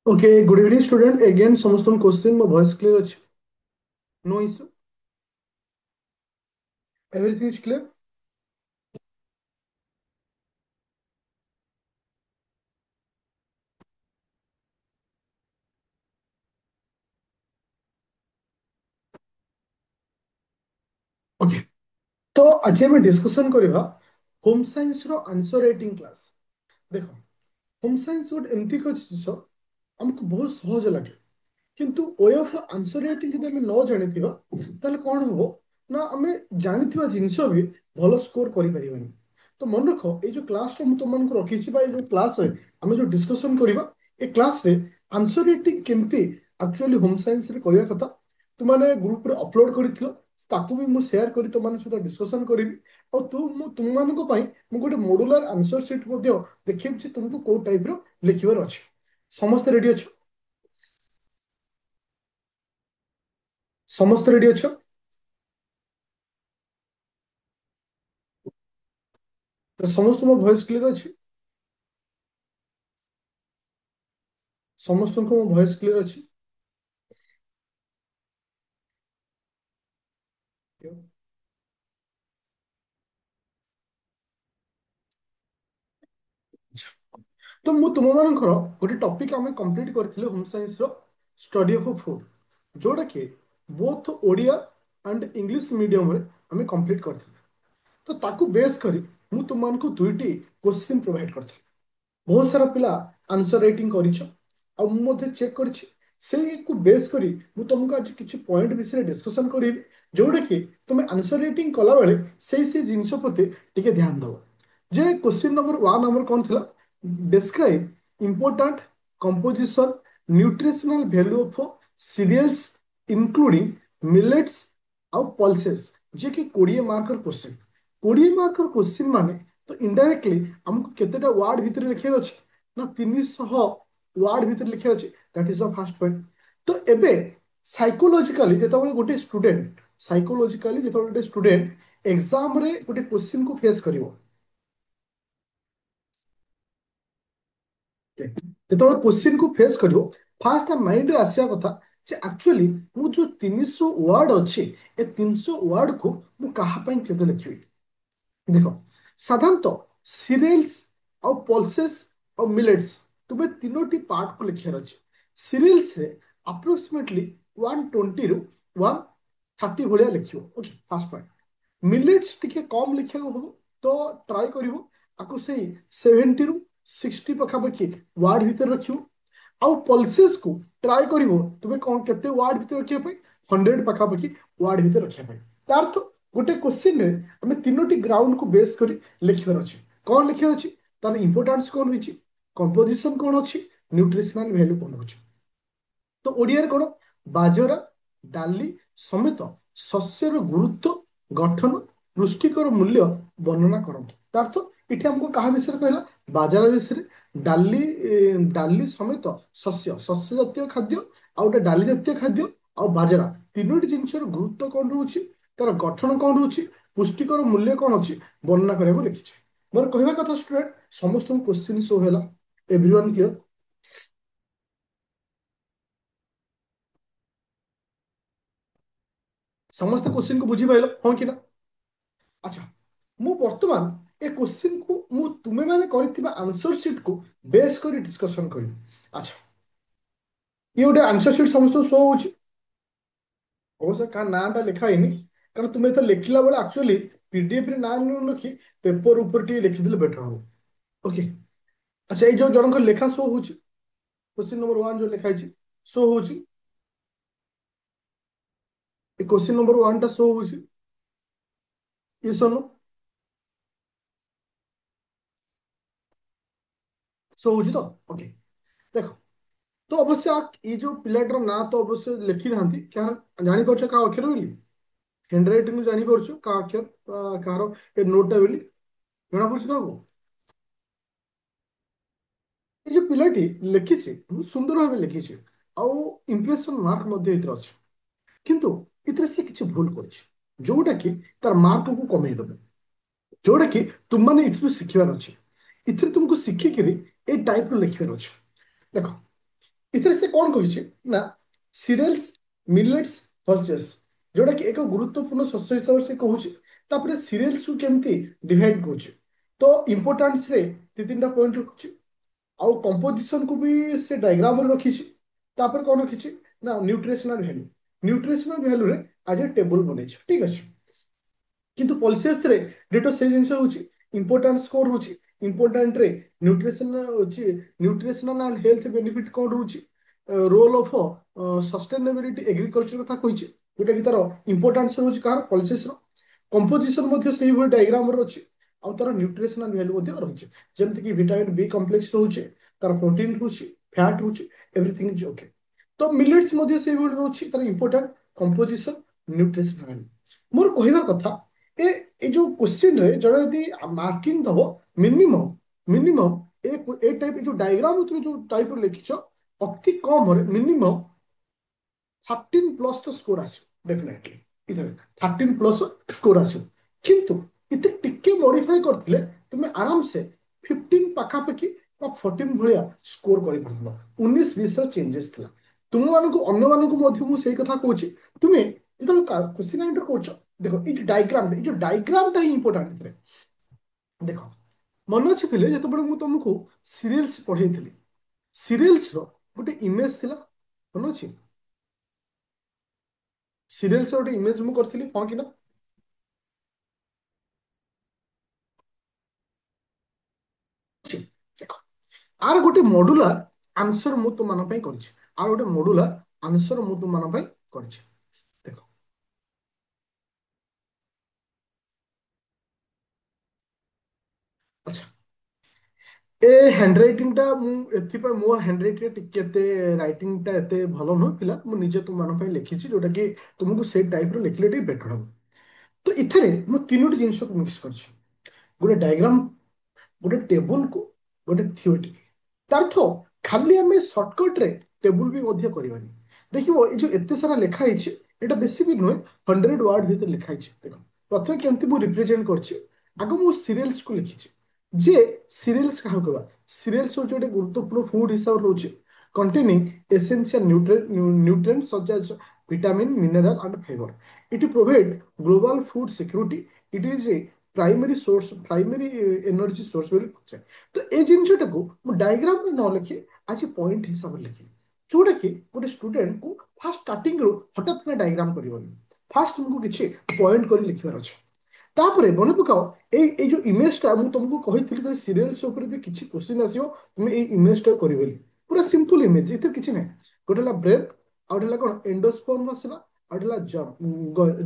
Okay, good evening, student. Again, समस्त question my voice clear ଅଛି. No issue. Everything is clear. Okay. तो आज ଆମେ डिस्कशन କରିବା होम साइंस रो आंसर राइटिंग क्लास. देखो, होम साइंस ଗୋଟେ ଏମିତି ଏକ ଜିନିଷ ଆମକୁ ବହୁତ ସହଜ ଲାଗେ, କିନ୍ତୁ ୱେ ଅଫ ଆନ୍ସର ରାଇଟିଂ ଯଦି ଆମେ ନ ଜାଣିଥିବା ତାହେଲେ କ'ଣ ହବ ନା ଆମେ ଜାଣିଥିବା ଜିନିଷ ବି ଭଲ ସ୍କୋର କରିପାରିବାନି. ତ ମନେ ରଖ, ଏଇ ଯୋଉ କ୍ଲାସଟା ମୁଁ ତୁମମାନଙ୍କୁ ରଖିଛି ବା ଏଇ ଯୋଉ କ୍ଲାସରେ ଆମେ ଯୋଉ ଡିସ୍କସନ କରିବା, ଏ କ୍ଲାସରେ ଆନ୍ସର ରାଇଟିଂ କେମିତି ଆକ୍ଚୁଆଲି ହୋମ ସାଇନ୍ସରେ କରିବା କଥା ତୁମମାନେ ଗ୍ରୁପରେ ଅପଲୋଡ କରିଥିଲ, ତାକୁ ବି ମୁଁ ସେୟାର କରି ତୁମମାନଙ୍କ ସହିତ ଡିସ୍କସନ କରିବି. ଆଉ ତୁମମାନଙ୍କ ପାଇଁ ମୁଁ ଗୋଟେ ମଡୁଲାର ଆନ୍ସର ସିଟ୍ ମଧ୍ୟ ଦେଖେଇଛି ତୁମକୁ କୋଉ ଟାଇପର ଲେଖିବାର ଅଛି. ସମସ୍ତେ ରେଡି ଅଛ? ସମସ୍ତେ ରେଡି ଅଛ? ତ ସମସ୍ତଙ୍କ ଭଏସ କ୍ଲିୟର ଅଛି? ସମସ୍ତଙ୍କ ମୋ ଭଏସ କ୍ଲିୟର ଅଛି? ତ ମୁଁ ତୁମମାନଙ୍କର ଗୋଟେ ଟପିକ ଆମେ କମ୍ପ୍ଲିଟ କରିଥିଲେ ହୋମ ସାଇନ୍ସର ଷ୍ଟଡି ଅଫ ଫୁଡ, ଯୋଉଟା କି ବୋଥ ଓଡ଼ିଆ ଆଣ୍ଡ ଇଂଲିଶ ମିଡିୟମରେ ଆମେ କମ୍ପ୍ଲିଟ କରିଥିଲେ. ତ ତାକୁ ବେସ୍ କରି ମୁଁ ତୁମମାନଙ୍କୁ ଦୁଇଟି କ୍ୱେଶ୍ଚିନ୍ ପ୍ରୋଭାଇଡ କରିଥିଲି. ବହୁତ ସାରା ପିଲା ଆନ୍ସର ରାଇଟିଂ କରିଛ, ଆଉ ମୁଁ ମଧ୍ୟ ଚେକ୍ କରିଛି. ସେଇକୁ ବେସ୍ କରି ମୁଁ ତୁମକୁ ଆଜି କିଛି ପଏଣ୍ଟ ବିଷୟରେ ଡିସ୍କସନ କରିବି, ଯୋଉଟା କି ତୁମେ ଆନ୍ସର ରାଇଟିଂ କଲାବେଳେ ସେଇ ଜିନିଷ ପ୍ରତି ଟିକେ ଧ୍ୟାନ ଦେବ. ଯେ କ୍ୱେଶ୍ଚିନ୍ ନମ୍ବର ୱାନ୍ ଆମର କ'ଣ ଥିଲା? Describe important composition nutritional value of cereals including millets ଆଉ ପଲ୍ସେସ୍, ଯିଏକି 20 ମାର୍କର କ୍ୱେଶ୍ଚିନ୍. 20 ମାର୍କର କ୍ୱେଶ୍ଚିନ୍ ମାନେ ତ ଇନଡାଇରେକ୍ଟଲି ଆମକୁ କେତେଟା ୱାର୍ଡ ଭିତରେ ଲେଖିବାର ଅଛି ନା 300 ୱାର୍ଡ ଭିତରେ ଲେଖିବାର ଅଛି. That is the first point. ତ ଏବେ ସାଇକୋଲୋଜିକାଲି ଯେତେବେଳେ ଗୋଟେ ଷ୍ଟୁଡେଣ୍ଟ ଏକ୍ସାମରେ ଗୋଟେ କ୍ୱେଶ୍ଚିନ୍କୁ ଫେସ୍ କରିବ, ଯେତେବେଳେ କ୍ୱେଶ୍ଚିନ୍କୁ ଫେସ୍ କରିବ, ଫାର୍ଷ୍ଟ ତା ମାଇଣ୍ଡରେ ଆସିବା କଥା ଯେ ଆକ୍ଚୁଆଲି ମୁଁ ଯୋଉ 300 ୱାର୍ଡ ଅଛି, ଏ 300 ୱାର୍ଡକୁ ମୁଁ କାହା ପାଇଁ କେବେ ଲେଖିବି. ଦେଖ, ସାଧାରଣତଃ ସିରିଏଲ୍ସ ଆଉ ପଲ୍ସେସ୍ ଆଉ ମିଲେଟ୍ସ, ତୁମେ ତିନୋଟି ପାର୍ଟକୁ ଲେଖିବାର ଅଛି. ସିରିଏଲ୍ସରେ ଆପ୍ରୋକ୍ସିମେଟଲି 120ରୁ 130 ଭଳିଆ ଲେଖିବ. Okay, first point. ମିଲେଟ୍ସ ଟିକେ କମ୍ ଲେଖିବାକୁ ହବ, ତ ଟ୍ରାଏ କରିବ ଆକୁ ସେଇ 70ରୁ 60 ପାଖାପାଖି ୱାର୍ଡ ଭିତରେ ରଖିବ. ଆଉ ପଲ୍ସେସ୍କୁ ଟ୍ରାଏ କରିବ ତୁମେ କ'ଣ କେତେ ୱାର୍ଡ ଭିତରେ ରଖିବା ପାଇଁ? 100 ପାଖାପାଖି ୱାର୍ଡ ଭିତରେ ରଖିବା ପାଇଁ. ତା ଅର୍ଥ ଗୋଟେ କ୍ୱେଶ୍ଚିନ୍ରେ ଆମେ ତିନୋଟି ଗ୍ରାଉଣ୍ଡକୁ ବେସ୍ କରି ଲେଖିବାର ଅଛି. କ'ଣ ଲେଖିବାର ଅଛି? ତାର ଇମ୍ପୋର୍ଟାନ୍ସ କ'ଣ ରହିଛି, କମ୍ପୋଜିସନ କ'ଣ ଅଛି, ନ୍ୟୁଟ୍ରିସନାଲ ଭ୍ୟାଲ୍ୟୁ କ'ଣ ଅଛି. ତ ଓଡ଼ିଆରେ କ'ଣ? ବାଜରା ଡାଲି ସମେତ ଶସ୍ୟର ଗୁରୁତ୍ୱ, ଗଠନ, ପୁଷ୍ଟିକର ମୂଲ୍ୟ ବର୍ଣ୍ଣନା କରନ୍ତୁ. ତା ଅର୍ଥ ଏଠି ଆମକୁ କାହା ବିଷୟରେ କହିଲା? ବାଜରା ବିଷୟରେ. ଡାଲି ଡାଲି ସମେତ ଶସ୍ୟ ଜାତୀୟ ଖାଦ୍ୟ, ଆଉ ଗୋଟେ ଡାଲି ଜାତୀୟ ଖାଦ୍ୟ, ଆଉ ବାଜରା, ତିନୋଟି ଜିନିଷର ଗୁରୁତ୍ୱ କ'ଣ ରହୁଛି, ତାର ଗଠନ କ'ଣ ରହୁଛି, ପୁଷ୍ଟିକର ମୂଲ୍ୟ କ'ଣ ଅଛି, ବର୍ଣ୍ଣନା କରିବାକୁ ଲେଖିଛି. ମୋର କହିବା କଥା ଷ୍ଟୁଡେଣ୍ଟ, ସମସ୍ତଙ୍କୁ କ୍ୱେଶ୍ଚିନ୍ ଶୋ ହେଲା? Everyone clear? ସମସ୍ତେ କ୍ୱେଶ୍ଚିନ୍କୁ ବୁଝିପାରିଲ ହଁ କି ନା? ଆଚ୍ଛା, ମୁଁ ବର୍ତ୍ତମାନ ଏ କ୍ୱେଶ୍ଚିନ୍କୁ ମୁଁ ତୁମେମାନେ କରିଥିବା ଆନ୍ସର ସିଟ୍କୁ ବେସ୍ କରି ଡିସ୍କସନ କରିବି. ଆଚ୍ଛା, ଇଏ ଗୋଟେ ଆନ୍ସର ସିଟ୍ ସମସ୍ତଙ୍କୁ ଶୋ ହଉଛି? ଅବଶ୍ୟ କାହା ନାଁଟା ଲେଖା ହେଇନି, କାରଣ ତୁମେ ତ ଲେଖିଲା ବେଳେ ଆକ୍ଚୁଆଲି ପିଡିଏଫରେ ନାଁ ନ ଲେଖି ପେପର ଉପରେ ଟିକେ ଲେଖିଦେଲେ ବେଟର ହବ. ଓକେ. ଆଚ୍ଛା, ଏଇ ଯୋଉ ଜଣଙ୍କ ଲେଖା ଶୋ ହଉଛି, କ୍ୱେଶ୍ଚିନ୍ ନମ୍ବର ୱାନ୍ ଯୋଉ ଲେଖା ହେଇଛି ଶୋ ହଉଛି, ଏ କ୍ୱେଶ୍ଚିନ୍ ନମ୍ବର ୱାନ୍ ଟା ଶୋ ହଉଛି? ୟେସ୍ ଅର୍ ନୋ? ଶୋ ହଉଛି ତ? ଓକେ. ଦେଖ, ତ ଅବଶ୍ୟ ଏଇ ଯୋଉ ପିଲାଟାର ନାଁ ତ ଅବଶ୍ୟ ଲେଖି ନାହାନ୍ତି. କାରଣ ଜାଣିପାରୁଛ କାହା ଅକ୍ଷର ବୋଲି? ହ୍ୟାଣ୍ଡ ରାଇଟିଂ ଜାଣିପାରୁଛୁ କାହା ଅକ୍ଷର, କାହାର ଏ ନୋଟଟା ବୋଲି ଜଣାପଡୁଛି କାହାକୁ? ଏ ଯୋଉ ପିଲାଟି ଲେଖିଛି ବହୁତ ସୁନ୍ଦର ଭାବେ ଲେଖିଛି, ଆଉ ଇମ୍ପ୍ରେସନ ମାର୍କ ମଧ୍ୟ ଏଥିରେ ଅଛି. କିନ୍ତୁ ଏଥିରେ ସେ କିଛି ଭୁଲ କରିଛି, ଯୋଉଟା କି ତାର ମାର୍କକୁ କମେଇ ଦେବେ, ଯୋଉଟା କି ତୁମମାନେ ଏଥିରୁ ଶିଖିବାର ଅଛି. ଏଥିରେ ତୁମକୁ ଶିଖିକିରି ଏଇ ଟାଇପର ଲେଖିବାର ଅଛି. ଦେଖ, इथे से कौन कहिଛି ना सिरियल्स मिलेट्स पल्सेस जोटा कि एक गुरुत्वपूर्ण शस्य हिसाब से कहूँ तापर सिरियल्स को केमती डिवाइड करुचे तो इम्पोर्टान्स रे तीन टा पॉइंट रखुଛି आउ कंपोजिशन को भी से डायग्राम रे रखिछि तापर कौन रखिछि ना न्यूट्रिशनल वैल्यू रे आज टेबल बनेछि ठीक अछि किंतु पल्सेस रे डेटा से जिनस होछि इंपोर्टेंस स्कोर होछि इंपोर्टेंट रे न्यूट्रिशन होछि nutritional and health benefit code होछि रोल ऑफ सस्टेनेबिलिटी एग्रीकल्चर कथा कहिछि जोटा कि तार इंपोर्टेंस होछि कार पल्सेस रो कंपोजिशन मध्ये सेही भଳି डायग्राम रे अछि आ तार न्यूट्रिशनल वैल्यू मध्ये रहछि जेमति कि विटामिन बी कॉम्प्लेक्स रहछि तार प्रोटीन रहछि फैट रहछि एवरीथिंग इज ओके तो मिलेट्स मध्ये सेही भଳି रहछि तार important composition nutritional value more कहिबार कथा ए ए जो क्वेश्चन रे जरा यदि मार्किंग दबो मिनिमम मिनिमम ए टाइप जो डायग्राम तुम जो टाइप लिखिछ अति कम रे मिनिमम 13 प्लस तो स्कोर आसो डेफिनेटली इधर 13 प्लस स्कोर आसो किंतु इते टिके मॉडिफाई करथिले तुमे आराम से 15 पाखापाखि बा 14 भलिया स्कोर करि परलो 19 20 रो चेंजेस थिला तुम मानको अन्य मानको मध्ये मु सेही कथा कहूची तुमे जेतल क्वेश्चन एंटर करछ देखो ये जो डायग्राम टा ही इंपोर्टेंट थे देखो मन अच्छे पिले जो मुझे तुमको सीरियल्स पढ़े सीरियल्स रो गोटे इमेज थिला मन अच्छे सीरियल्स रो गोटे इमेज मु करथिली हाँ कि ना अच्छे। देखो आर गोटे मॉड्यूलर आंसर मु तुम मान पई करछि आर गोटे मॉड्यूलर आंसर मु तुम मान पई करछि देखो अच्छा ए हैंडराइटिंग टा मु एथिपा मो हैंडराइटिंग टिके एते राइटिंग टा एते भलो न पिला मु निजे तुम मान पई लिखिछि जोटा कि तुमको से टाइप रो लिखले टे बेटर हो तो इथरे मु तीनोटी जिनिस को मिक्स करछि गोटे डायग्राम गोटे टेबुल को गोटे थियोरी तार्थ खाली आम सर्टकट रे टेबुल भी मध्य करवानी देखो ये जो एते सारा लिखा है এটা বেশি भी नुहे 100 ওয়ার্ড ভিতরে লেখা আছে দেখো প্রথমে কেমতি মু রিপ্রেজেন্ট করছি আগে মু সিরিয়ালস কু লিখিছি যে সিরিয়ালস কাহা কবা সিরিয়ালস হচ্ছে ଗୋଟେ গুরুত্বপূর্ণ ফুড হিসাবে রয়েছে containing essential nutrients such as vitamin mineral and fiber it provide global food security it is a primary energy source ବୋଲି କହୁଛେ ତ এই ଜିନିଷଟାକୁ ମୁଁ ଡାଇଗ୍ରାମରେ ନ ଲେଖି ଆଜି ପଏଣ୍ଟ ହିସାବରେ ଲେଖିବି ଯୋଉଟା କି ଗୋଟେ ଷ୍ଟୁଡେଣ୍ଟକୁ ଫାଷ୍ଟ ଷ୍ଟାର୍ଟିଂରୁ ହଠାତ୍ କିନା ଡାଇଗ୍ରାମ କରିବନି ଫାଷ୍ଟ ତୁମକୁ କିଛି ପଏଣ୍ଟ କରି ଲେଖିବାର ଅଛି ତାପରେ ମନେ ପକାଅ ଏଇ ଯୋଉ ଇମେଜଟା ମୁଁ ତୁମକୁ କହିଥିଲି ଯେ ସିରିଏଲ୍ସ ଉପରେ ଯଦି କିଛି କ୍ୱେଶ୍ଚିନ୍ ଆସିବ ତୁମେ ଏଇ ଇମେଜଟା କରିବ ବୋଲି ପୁରା ସିମ୍ପଲ ଇମେଜ ଏଥିରେ କିଛି ନାହିଁ ଗୋଟେ ହେଲା ବ୍ରେନ୍ ଆଉ ଗୋଟେ ହେଲା କଣ ଏଣ୍ଡୋସ୍ପର୍ମ ଆସିଲା ଆଉ ଗୋଟେ ହେଲା ଜର୍ମ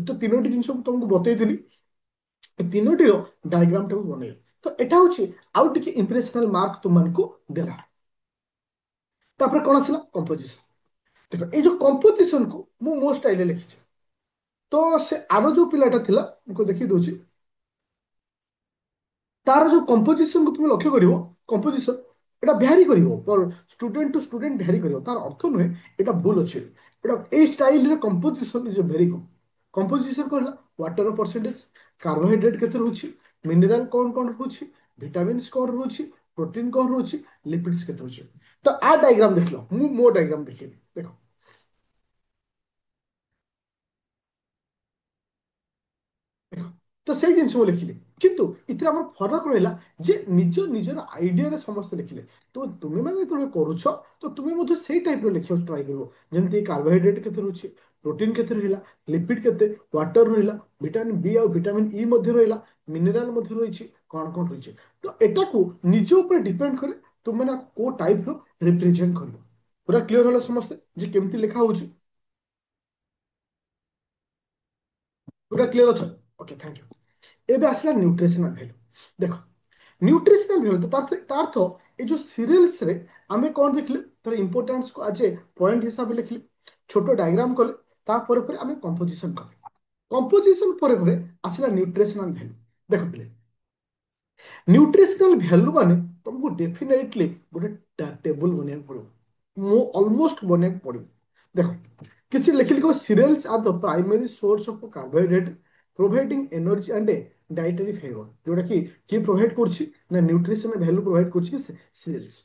ତ ତିନୋଟି ଜିନିଷ ମୁଁ ତୁମକୁ ବତେଇଥିଲି ଏ ତିନୋଟିର ଡାଇଗ୍ରାମଟାକୁ ବନେଇବ ତ ଏଟା ହଉଛି ଆଉ ଟିକେ ଇମ୍ପ୍ରେସନାଲ ମାର୍କ ତୁମମାନଙ୍କୁ ଦେଲା ତାପରେ କଣ ଆସିଲା କମ୍ପୋଜିସନ ଦେଖ ଏଇ ଯୋଉ କମ୍ପୋଜିସନ କୁ ମୁଁ ମୋ ଷ୍ଟାଇଲରେ ଲେଖିଛି ତ ସେ ଆର ଯୋଉ ପିଲାଟା ଥିଲା ମୁଁ ଦେଖି ଦଉଛି तार जो कंपोजिशन को तुम लक्ष्य कर कंपोजिशन এটা ভ্যারি করিব স্টুডেন্ট টু স্টুডেন্ট ভ্যারি করিব তার অর্থ নুহে এটা ভুল আছে এটা এই স্টাইল রে composition is very good composition কহিলা ওয়াটার परसेंटेज कार्बोहाइड्रेट केते रहउछि मिनरल कोन कोन रहउछि विटामिन्स कोन रहउछि प्रोटीन कोन रहउछि लिपिड्स केते रहउछि तो आ डायग्राम देखलो मु मो डायग्राम देखिए देखो ଦେଖ ତ ସେଇ ଜିନିଷ ମୁଁ ଲେଖିଲି କିନ୍ତୁ ଏଥିରେ ଆମର ଫରକ ରହିଲା ଯେ ନିଜର ଆଇଡିଆରେ ସମସ୍ତେ ଲେଖିଲେ ତ ତୁମେ ମାନେ ଯେତେବେଳେ କରୁଛ ତ ତୁମେ ମଧ୍ୟ ସେଇ ଟାଇପର ଲେଖିବାକୁ ଟ୍ରାଏ କରିବ ଯେମିତି କାର୍ବୋହାଇଡ୍ରେଟ କେତେ ରହୁଛି ପ୍ରୋଟିନ କେତେ ରହିଲା ଲିପିଡ କେତେ ୱାଟର ରହିଲା ଭିଟାମିନ ବି ଆଉ ଭିଟାମିନ ଇ ମଧ୍ୟ ରହିଲା ମିନେରାଲ ମଧ୍ୟ ରହିଛି କଣ କଣ ରହିଛି ତ ଏଟାକୁ ନିଜ ଉପରେ ଡିପେଣ୍ଡ କରେ ତୁମେ ନା କୋଉ ଟାଇପର ରିପ୍ରେଜେଣ୍ଟ କରିବ ପୁରା କ୍ଲିୟର ହେଲା ସମସ୍ତେ ଯେ କେମିତି ଲେଖା ହଉଛି ପୁରା କ୍ଲିୟର ଅଛ ଓକେ ଥ୍ୟାଙ୍କ ୟୁ ଏବେ ଆସିଲା ନ୍ୟୁଟ୍ରିସନାଲ ଭ୍ୟାଲୁ ଦେଖ न्यूट्रिशनल भ्यालु तो तार तो ये जो सीरियल्स रे आमे कौन देखले तर इंपोर्टेंस को आज पॉइंट हिसाब लिखले छोटो डायग्राम कले तापर पर आमे कंपोजिशन कले कंपोजिशन पर आसला न्यूट्रिशनल भ्यालु देख पिले न्यूट्रिशनल भ्यालु माने तुमको डेफिनेटली गोटे टेबल बनिया पड़ो मो ऑलमोस्ट बनिया पड़ो देखो किसी लिखि लिखो cereals are the primary source of carbohydrate providing energy and dietary fibre जोटा कि प्रोवाइड करछि ना न्यूट्रिशन वैल्यू प्रोवाइड करछि सीरियल्स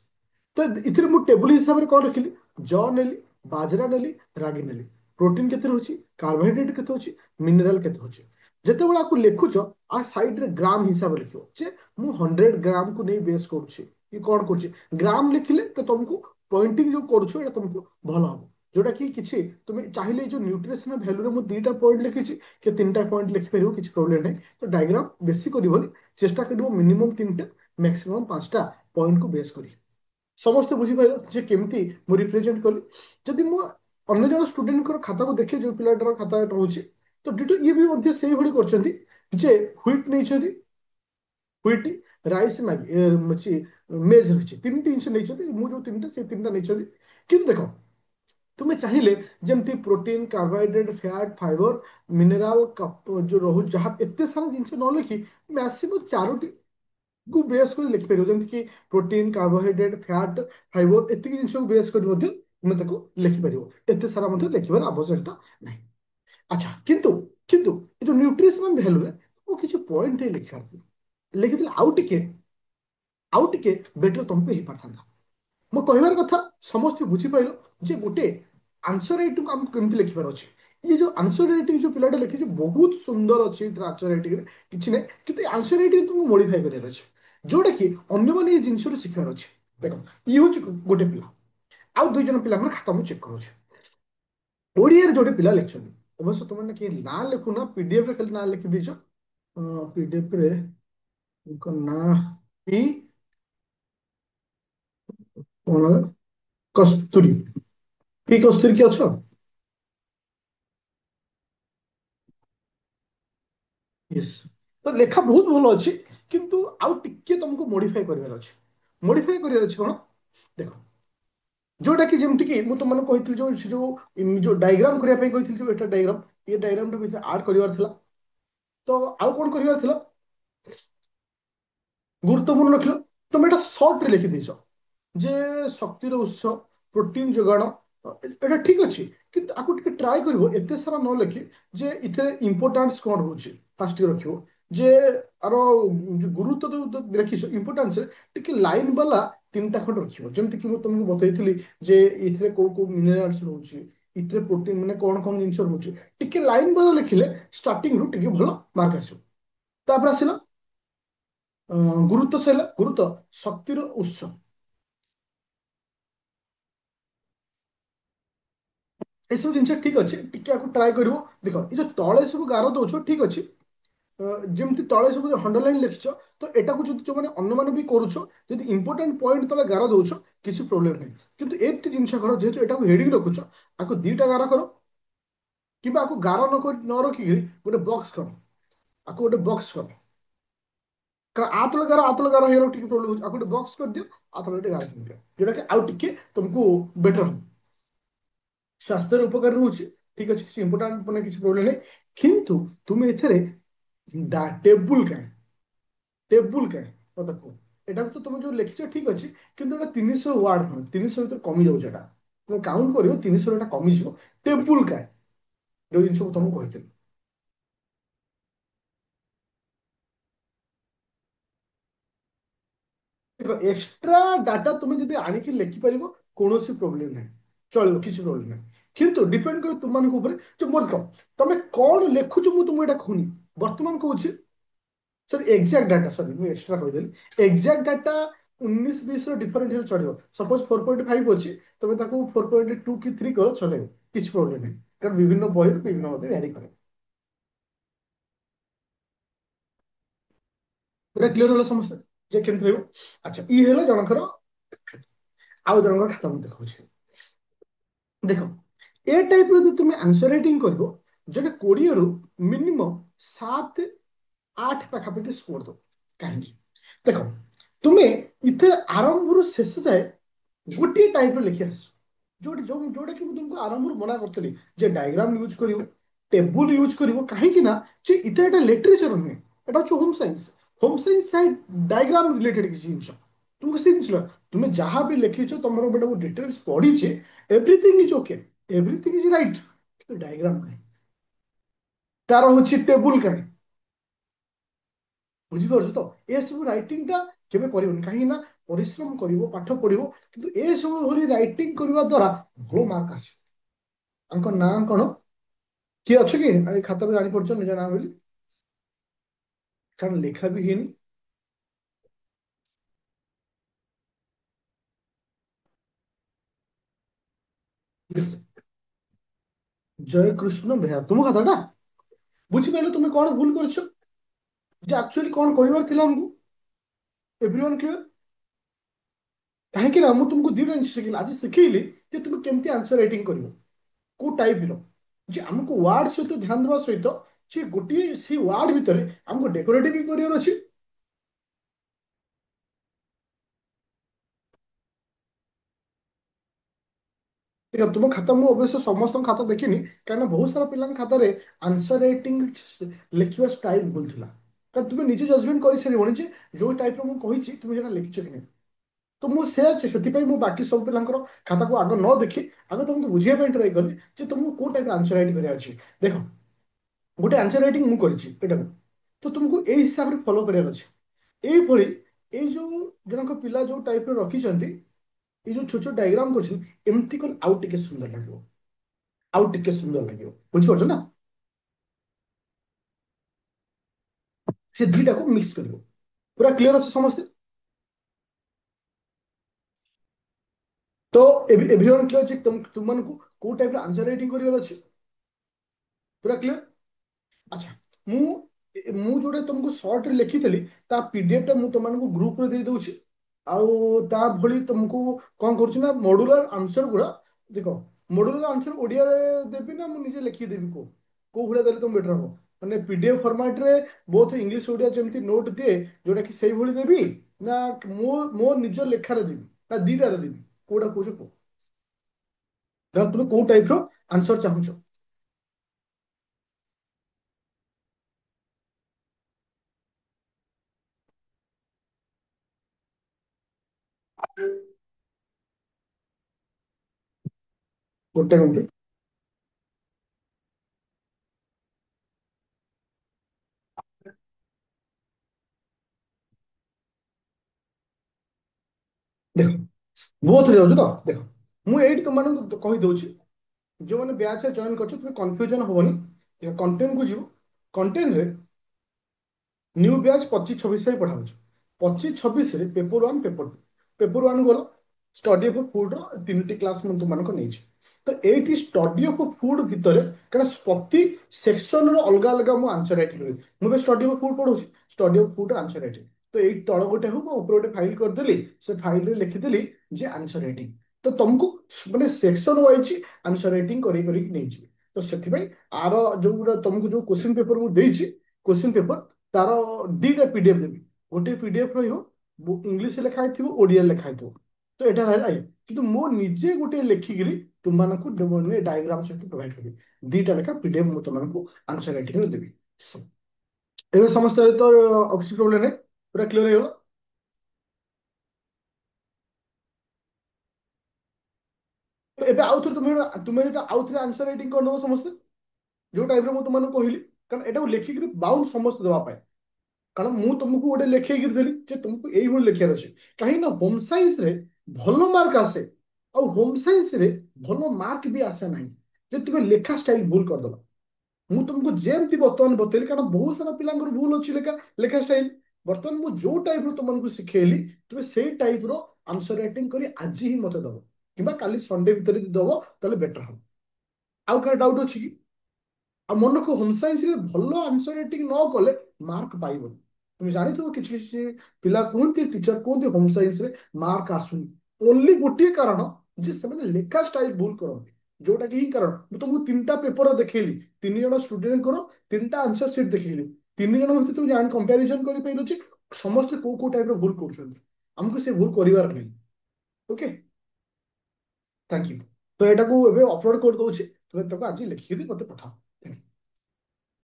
तो इथिरे मु टेबल हिसाब रे कोन रखिली जौ नेली, बाजरा नेली, रागी नेली, प्रोटीन केते रहउछि, कार्बोहाइड्रेट केते होछि, मिनरल केते होछि। जेतेबेला आपको लिखुछ आ साइड रे ग्राम हिसाब लिखियो जे मु 100 ग्राम को नहीं बेस करूछि कि कोन करूछि। ग्राम लिखिले तो तुमको पॉइंटिंग जो करूछु एटा तुमको भलो हबो। जोटा कि किछि तुम चाहिले जो न्यूट्रिशन वैल्यू रे मु दुईटा पॉइंट लिखिछि कि तीनटा पॉइंट लिखि परियो, किछि प्रॉब्लम नहीं। तो डायग्राम बेसी करिवोनी, चेष्टा करिवो मिनिमम तीनटा मैक्सिमम पांचटा पॉइंट को बेस करी। ସମସ୍ତେ ବୁଝିପାରିଲ ଯେ କେମିତି ମୁଁ ରିପ୍ରେଜେଣ୍ଟ କଲି। ଯଦି ମୁଁ ଅନ୍ୟ ଜଣ ଷ୍ଟୁଡେଣ୍ଟଙ୍କର ଖାତାକୁ ଦେଖେ, ଯୋଉ ପିଲାଟାର ଖାତା ରହୁଛି, ତ ଡିଟୋ ଇଏ ବି ମଧ୍ୟ ସେଇଭଳି କରିଛନ୍ତି ଯେ ହ୍ୱିଟ୍ ନେଇଛନ୍ତି, ହ୍ୱିଟ୍ ରାଇସ୍ ମେଜ୍ ରହିଛି, ତିନିଟି ଜିନିଷ ନେଇଛନ୍ତି। ମୁଁ ଯୋଉ ତିନିଟା ସେଇ ତିନିଟା ନେଇଛନ୍ତି। କିନ୍ତୁ ଦେଖ, ତୁମେ ଚାହିଁଲେ ଯେମିତି protein, carbohydrate, fat, fibre, mineral ଯୋଉ ରହୁଛି, ଯାହା ଏତେ ସାରା ଜିନିଷ ନ ଲେଖି ମ୍ୟାକ୍ସିମମ୍ ଚାରୋଟି को बेस कर लिखिपर, जमीक प्रोटीन, कार्बोहाइड्रेट, फैट, फाइबर, एतिक जिन बेस कर लिखिपर। एत सारा लिखार आवश्यकता नहीं। अच्छा, किंतु किंतु ये न्यूट्रिशनल वैल्यू रे वो किसी पॉइंट लिखा लिखिले आउ टिके बेटर तुमको हो पाता। मो कहबार कथा समस्त बुझीपार जे गोटे आंसर राइटिंग आमको केमती लिखार अच्छे। ये जो आंसर राइटिंग जो पिलाटा लिखी बहुत सुंदर अच्छी आंसर राइटिंग किसी ना कि आंसर राइटिंग तुमको मॉडिफाई करार अच्छे, जोटा कि अन्य मैंने ये जिन शिखार अच्छे। देख, ये हूँ गोटे पिला, आउ दुई जन पिला खाता मुझे चेक करुच्छे। ओडिया जोटे पिला लिखुं, अवश्य तुमने कि ना लिखुना, पीडीएफ रे खाली ना लिखि दीच। पीडीएफ रे उनका ना पी कौन है? कस्तूरी, पी कस्तूरी किए अछ? यस। तो लेखा बहुत भल अच्छी, किंतु आउ टिके तुमको मॉडिफाई करार अच्छे। मॉडिफाई करार अच्छे कौन? देख, जोटा कि जमती कि मुझे तुमने कही जो जो डायग्राम करने जो एटा डायग्राम, ये डायग्राम टा आड करार थिला। तो आउ कौन करार थिला? गुरुत्वपूर्ण रखिल, तुम एटा सर्ट रे लिखि देछ जे शक्तिर उत्स, प्रोटीन जोगाण, এটা ঠিক ଅଛି। কিন্তু ଆକୁ ଟିକେ ଟ୍ରାଏ କରିବ ଏତେ ସାରା ନ ଲେଖି ଯେ ଏଥିରେ ଇମ୍ପୋର୍ଟାନ୍ସ କ'ଣ ରହୁଛି ଫାଷ୍ଟ ଟିକେ ରଖିବ। ଯେ ଆର ଯୋଉ ଗୁରୁତ୍ୱ ଯୋଉ ଦେଖିଛ ଇମ୍ପୋର୍ଟାନ୍ସରେ ଟିକେ ଲାଇନ ବାଲା ତିନିଟା ଖଣ୍ଡ ରଖିବ। ଯେମିତି କି ମୁଁ ତମକୁ ବତେଇଥିଲି ଯେ ଏଥିରେ କୋଉ କୋଉ ମିନେରାଲ୍ସ ରହୁଛି, ଏଥିରେ ପ୍ରୋଟିନ ମାନେ କ'ଣ କ'ଣ ଜିନିଷ ରହୁଛି, ଟିକେ ଲାଇନ ବାଲା ଲେଖିଲେ ଷ୍ଟାର୍ଟିଂରୁ ଟିକେ ଭଲ ମାର୍କ ଆସିବ। ତାପରେ ଆସିଲା ଗୁରୁତ୍ୱ, ସରିଲା ଗୁରୁତ୍ୱ ଶକ୍ତିର ଉତ୍ସ। ଏସବୁ ଜିନିଷ ଠିକ ଅଛି, ଟିକେ ଆକୁ ଟ୍ରାଏ କରିବ। ଦେଖ, ଏ ଯୋଉ ତଳେ ସବୁ ଗାର ଦଉଛ ଠିକ ଅଛି, ଯେମିତି ତଳେ ସବୁ ଅଣ୍ଡରଲାଇନ୍ ଲେଖିଛ, ତ ଏଟାକୁ ଯଦି ଯୋଉମାନେ ଅନ୍ୟମାନେ ବି କରୁଛ, ଯଦି ଇମ୍ପୋର୍ଟାଣ୍ଟ ପଏଣ୍ଟ ତଳେ ଗାର ଦଉଛ କିଛି ପ୍ରୋବ୍ଲେମ ନାହିଁ। କିନ୍ତୁ ଏମିତି ଜିନିଷ କର, ଯେହେତୁ ଏଟାକୁ ହେଡିଂ ରଖୁଛ, ଆକୁ ଦିଟା ଗାର କର, କିମ୍ବା ଆକୁ ଗାର ନ ରଖିକି ଗୋଟେ ବକ୍ସ କର। ଆକୁ ଗୋଟେ ବକ୍ସ କର, କାରଣ ଆ ତଳେ ଗାର ହେଇଗଲା ଟିକେ ପ୍ରୋବ୍ଲେମ ହଉଛି। ଆକୁ ଗୋଟେ ବକ୍ସ କରିଦିଅ, ଆ ତଳେ ଗୋଟେ ଗାର କରିଦିଅ, ଯୋଉଟା କି ଆଉ ଟିକେ ତୁମକୁ ବେଟର ହବ, ସ୍ୱାସ୍ଥ୍ୟର ଉପକାର ରହୁଛି। ଠିକ ଅଛି, କିଛି ଇମ୍ପୋର୍ଟାଣ୍ଟ ମାନେ କିଛି ପ୍ରୋବ୍ଲେମ ନାହିଁ। କିନ୍ତୁ ତୁମେ ଏଥିରେ ଟେବୁଲ କାହିଁ, ଟେବୁଲ କାହିଁ ମତେ କୁହ। ଏଟା ତ ତମେ ଯୋଉ ଲେଖିଛ ଠିକ ଅଛି, କିନ୍ତୁ ଏଟା 300 ୱାର୍ଡ ନୁହେଁ, 300 ଭିତରେ କମି ଯାଉଛି। ଏଟା তুমি କାଉଣ୍ଟ କରିବ, 300 ଏଟା କମିଯିବ। ଟେବୁଲ କାହିଁ, ଯୋଉ ଜିନିଷ ମୁଁ ତମକୁ କହିଥିଲି। ଦେଖ, ଏକ୍ସଟ୍ରା ଡାଟା ତୁମେ ଯଦି ଆଣିକି ଲେଖିପାରିବ କୌଣସି ପ୍ରୋବ୍ଲେମ ନାହିଁ, ଚଳିବ, କିଛି ପ୍ରୋବ୍ଲେମ ନାହିଁ। କିନ୍ତୁ ଡିପେଣ୍ଡ କରେ ତୁମମାନଙ୍କ ଉପରେ ଯେ ମୋର କଣ ତମେ କଣ ଲେଖୁଛ। ମୁଁ ତୁମକୁ ଏଇଟା କହୁନି, ବର୍ତ୍ତମାନ କହୁଛି सर एग्जैक्ट डाटा, सॉरी मैं एक्स्ट्रा कहदेली। एग्जैक्ट डाटा 19-20 डिफरेंट हेल्थ चलो। सपोज 4.5 अच्छी, तुम 4.2 कि 3 करो चलो, किसी प्रोब्लेम नहीं, कारण विभिन्न बही विभिन्न मत भ्यारी करे। पूरा क्लियर होला समस्ते जे केमति रहबो। अच्छा, ई होला जनकर, आउ जनकर खाता मैं देखौ। देख, ए टाइप तुम आंसर राइटिंग कर जो 20 रु मिनिमम 7-8 पाखापाखि स्कोर दो। कहीं देख, तुम्हें इथे आरंभ शेष जाए गोटे टाइप लिखि आस, जोटा जोटा कि तुमको आरंभ मना करी जे डायग्राम यूज कर, टेबुल यूज कर। कहीं ना जे इतना एटा लिटरेचर नुहे, एटा home science. Home science side diagram related किसी जिन तुमको से जिन तुम्हें जहाँ भी लिखी तुम गोटे डिटेल्स पढ़ी, everything is okay, everything is right. Diagram कहीं तार हूँ टेबुल कहीं बुझीपार तो ये सब रईटिंग टा केवे कहीं ना ପରିଶ୍ରମ କରିବ ପାଠ ପଢିବ କିନ୍ତୁ ଏସବୁ ଭଳି ରାଇଟିଂ କରିବା ଦ୍ୱାରା ଭଲ ମାର୍କ ଆସିବ। ତାଙ୍କ ନାଁ କଣ? କିଏ ଅଛି କି ଏ ଖାତାରେ ଜାଣିପାରୁଛ ନିଜ ନାଁ ବୋଲି? କାରଣ ଲେଖା ବି ହେଇନି। ଜୟକୃଷ୍ଣ ବେହେରା ତୁମ ଖାତାଟା? ବୁଝିପାରିଲ ତୁମେ କଣ ଭୁଲ କରିଛ? ଯେ ଆକ୍ଚୁଆଲି କଣ କରିବାର ଥିଲା ଆମକୁ? Everyone clear? କାହିଁକି ନା ମୁଁ ତୁମକୁ ଦିଟା ଜିନିଷ ଶିଖେଇଲି ଆଜି ଶିଖେଇଲି ଯେ ତୁମେ କେମିତି ଆନ୍ସର ରାଇଟିଂ କରିବ, କୋଉ ଟାଇପର। ଯେ ଆମକୁ ୱାର୍ଡ ସହିତ ଧ୍ୟାନ ଦେବା ସହିତ ସେ ଗୋଟିଏ ସେଇ ୱାର୍ଡ ଭିତରେ ଆମକୁ ଡେକୋରେଟିଭ ବି କରିବାର ଅଛି। ଦେଖ ତୁମ ଖାତା ମୁଁ ଅବଶ୍ୟ ସମସ୍ତଙ୍କ ଖାତା ଦେଖିନି, କାରଣ ବହୁତ ସାରା ପିଲାଙ୍କ ଖାତାରେ ଆନ୍ସର ରାଇଟିଂ ଲେଖିବା ଷ୍ଟାଇଲ ଭୁଲ ଥିଲା। କାରଣ ତୁମେ ନିଜେ ଜଜମେଣ୍ଟ କରିସାରିବଣି ଯେ ଯୋଉ ଟାଇପର ମୁଁ କହିଛି ତୁମେ ସେଟା ଲେଖିଛ କି ନାହିଁ। ତ ମୁଁ ସେୟା ସେଥିପାଇଁ ମୁଁ ବାକି ସବୁ ପିଲାଙ୍କର ଖାତାକୁ ଆଗ ନ ଦେଖି ଆଗ ତମକୁ ବୁଝିବା ପାଇଁ ଟ୍ରାଏ କଲି ଯେ ତମକୁ କୋଉ ଟାଇପର ଆନ୍ସର ରାଇଟିଂ କରିବାର ଅଛି। ଦେଖ ଗୋଟେ ଆନ୍ସର ରାଇଟିଂ ମୁଁ କରିଛି ଏଟାକୁ, ତ ତୁମକୁ ଏଇ ହିସାବରେ ଫଲୋ କରିବାର ଅଛି। ଏଇଭଳି ଏଇ ଯୋଉ ଜଣଙ୍କ ପିଲା ଯୋଉ ଟାଇପର ରଖିଛନ୍ତି, ଏଇ ଯୋଉ ଛୋଟ ଛୋଟ ଡାଇଗ୍ରାମ କରିଛନ୍ତି ଏମିତି କଲେ ଆଉ ଟିକେ ସୁନ୍ଦର ଲାଗିବ, ଆଉ ଟିକେ ସୁନ୍ଦର ଲାଗିବ। ବୁଝିପାରୁଛ ନା? ସେ ଦିଟାକୁ ମିକ୍ସ କରିବ। ପୁରା କ୍ଲିୟର ଅଛି ସମସ୍ତେ? ତ ଏଭ୍ରିୱାନ୍ କ୍ଲିୟର ଯେ ତୁମମାନଙ୍କୁ କୋଉ ଟାଇପର ଆନ୍ସର ରାଇଟିଂ କରିବାର ଅଛି? ପୁରା କ୍ଲିୟର? ଆଚ୍ଛା, ମୁଁ ମୁଁ ଯୋଉଟା ତମକୁ ସର୍ଟରେ ଲେଖିଥିଲି ତା ପିଡିଏଫ ଟା ମୁଁ ତମମାନଙ୍କୁ ଗ୍ରୁପରେ ଦେଇ ଦଉଛି। ଆଉ ତା ଭଳି ତମକୁ କଣ କରୁଛି ନା ମଡୁଲାର ଆନ୍ସର ଗୁଡା ଦେଖ, ମଡୁଲାର ଆନ୍ସର ଓଡିଆରେ ଦେବି ନା ମୁଁ ନିଜେ ଲେଖିକି ଦେବି? କୋଉ ଭଳିଆ ଦେଲେ ତମ ବେଟର ହବ? ମାନେ ପିଡିଏଫ ଫର୍ମାଟ ରେ ବୋଥ ଇଂଲିଶ ଓଡିଆ ଯେମିତି ନୋଟ ଦିଏ ଯୋଉଟା କି ସେଇଭଳି ଦେବି, ନା ମୋ ନିଜ ଲେଖାରେ ଦେବି, ନା ଦିଟାରେ ଦେବି? କୋଉଟା କହୁଛ କୁହ? ଧର ତୁମେ କୋଉ ଟାଇପ ର ଆନ୍ସର ଚାହୁଁଛ? ଗୋଟେ ମିନିଟ। ଦେଖ ବୋଥରେ ଯାଉଛୁ ତ? ଦେଖ ମୁଁ ଏଇଠି ତୁମମାନଙ୍କୁ କହିଦଉଛି, ଯୋଉମାନେ ବ୍ୟାଚରେ ଜଏନ କରୁଛ ତୁମେ କନଫ୍ୟୁଜନ ହବନି। କଣ୍ଟେଣ୍ଟ କୁ ଯିବ, କଣ୍ଟେଣ୍ଟରେ ନ୍ୟୁ ବ୍ୟାଚ୍ 25-26 ପାଇଁ ପଠାଉଛି। 25-26ରେ paper one paper two. Paper one ଗଲ ଷ୍ଟଡି ଅଫ୍ ଫୁଡର ତିନିଟି କ୍ଲାସ ମୁଁ ତୁମମାନଙ୍କୁ ନେଇଛି। ତ ଏଇଠି ଷ୍ଟଡି ଅଫ୍ ଫୁଡ ଭିତରେ କାରଣ ପ୍ରତି ସେକ୍ସନର ଅଲଗା ଅଲଗା ମୁଁ ଆନ୍ସର ରାଇଟିଂ କରିବି। ମୁଁ ଏବେ ଷ୍ଟଡି ଅଫ୍ ଫୁଡ ପଢଉଛି, study of food answer writing. ତ ଏଇ ତଳ ଗୋଟେ ହଉ ମୁଁ ଉପରେ ଗୋଟେ ଫାଇଲ କରିଦେଲି, ସେ ଫାଇଲରେ ଲେଖିଦେଲି ଯେ ଆନ୍ସର ରାଇଟିଂ। ତ ତମକୁ ମାନେ ସେକ୍ସନ ୱାଇଜ ଆନ୍ସର ରାଇଟିଂ କରିକି ନେଇଯିବି। ତ ସେଥିପାଇଁ ଆର ଯୋଉଗୁଟା ତମକୁ ଯୋଉ କୋଶ୍ଚିନ୍ ପେପର ମୁଁ ଦେଇଛି, କୋଶ୍ଚିନ୍ ପେପର ତାର ଦିଟା ପିଡିଏଫ ଦେବି। ଗୋଟେ ପିଡିଏଫ ରହିବ ଇଂଲିଶ ଲେଖା ହେଇଥିବ, ଓଡିଆରେ ଲେଖା ହେଇଥିବ। ତ ଏଇଟା ରହିଲା ଇଏ। କିନ୍ତୁ ମୁଁ ନିଜେ ଗୋଟେ ଲେଖିକିରି ତୁମମାନଙ୍କୁ ଡାଇଗ୍ରାମ ସହିତ ପ୍ରୋଭାଇଡ କରିବି। ଦିଟା ଲେଖା ପିଡିଏଫ ମୁଁ ତୁମମାନଙ୍କୁ ଆନ୍ସର ରାଇଟିଂରେ ଦେବି। ଏବେ ସମସ୍ତେ ତ କିଛି ପ୍ରୋବ୍ଲେମ ନାହିଁ, ପୁରା କ୍ଲିୟର ହେଇଗଲା? ଏବେ ଆଉଥରେ ତୁମେ ଯଦି ଆଉଥରେ ଆନ୍ସର ରାଇଟିଂ କରିଦେବ ସମସ୍ତେ ଯୋଉ ଟାଇପର ମୁଁ ତୁମମାନଙ୍କୁ କହିଲି, କାରଣ ଏଟାକୁ ଲେଖିକିରି ବାଉଣ୍ଡ ସମସ୍ତେ ଦେବା ପାଇଁ। କାରଣ ମୁଁ ତୁମକୁ ଗୋଟେ ଲେଖେଇକି ଦେଲି ଯେ ତୁମକୁ ଏଇଭଳି ଲେଖିବାର ଅଛି। କାହିଁକି ନା ହୋମ ସାଇନ୍ସରେ ଭଲ ମାର୍କ ଆସେ, ଆଉ ହୋମ ସାଇନ୍ସରେ ଭଲ ମାର୍କ ବି ଆସେ ନାହିଁ ଯେ ତୁମେ ଲେଖା ଷ୍ଟାଇଲ ଭୁଲ କରିଦେଲ। ମୁଁ ତୁମକୁ ଯେମିତି ବର୍ତ୍ତମାନ ବତେଇଲି, କାରଣ ବହୁତ ସାରା ପିଲାଙ୍କର ଭୁଲ ଅଛି ଲେଖା ଲେଖା ଷ୍ଟାଇଲ। ବର୍ତ୍ତମାନ ମୁଁ ଯୋଉ ଟାଇପର ତୁମମାନଙ୍କୁ ଶିଖେଇଲି ତୁମେ ସେଇ ଟାଇପର ଆନ୍ସର ରାଇଟିଂ କରି ଆଜି ହିଁ ମତେ ଦବ, କିମ୍ବା କାଲି ସଣ୍ଡେ ଭିତରେ ଯଦି ଦବ ତାହେଲେ ବେଟର ହବ। ଆଉ କାହାର ଡାଉଟ ଅଛି କି? ଆଉ ମନକୁ ହୋମ ସାଇନ୍ସରେ ଭଲ ଆନ୍ସର ରାଇଟିଂ ନ କଲେ ମାର୍କ ପାଇବନି। তুমি ଜାଣିଥିବ କିଛି କିଛି ପିଲା କୁହନ୍ତି, ଟିଚର କୁହନ୍ତି ହୋମ ସାଇନ୍ସରେ ମାର୍କ ଆସୁନି। ଓନ୍ଲି ଗୋଟିଏ କାରଣ ଯେ ସେମାନେ ଲେଖା ଷ୍ଟାଇଲ ଭୁଲ କରନ୍ତି। ଯୋଉଟା କି ହିଁ କାରଣ। ମୁଁ ତମକୁ ତିନିଟା ପେପର ଦେଖେଇଲି, ତିନି ଜଣ ଷ୍ଟୁଡେଣ୍ଟଙ୍କର ତିନିଟା ଆନ୍ସର ସିଟ୍ ଦେଖେଇଲି। ତିନି ଜଣ ଭିତରେ তুমি ଜାଣି କମ୍ପାରିଜନ କରିପାରିଲ ଯେ ସମସ୍ତେ କୋଉ କୋଉ ଟାଇପର ଭୁଲ କରୁଛନ୍ତି। ଆମକୁ ସେ ଭୁଲ କରିବାର ନାହିଁ। Okay, thank you. ତ ଏଟାକୁ ଏବେ ଅପଲୋଡ କରିଦଉଛି, ତୁମେ ତାକୁ ଆଜି ଲେଖିକି ମତେ ପଠାଅ।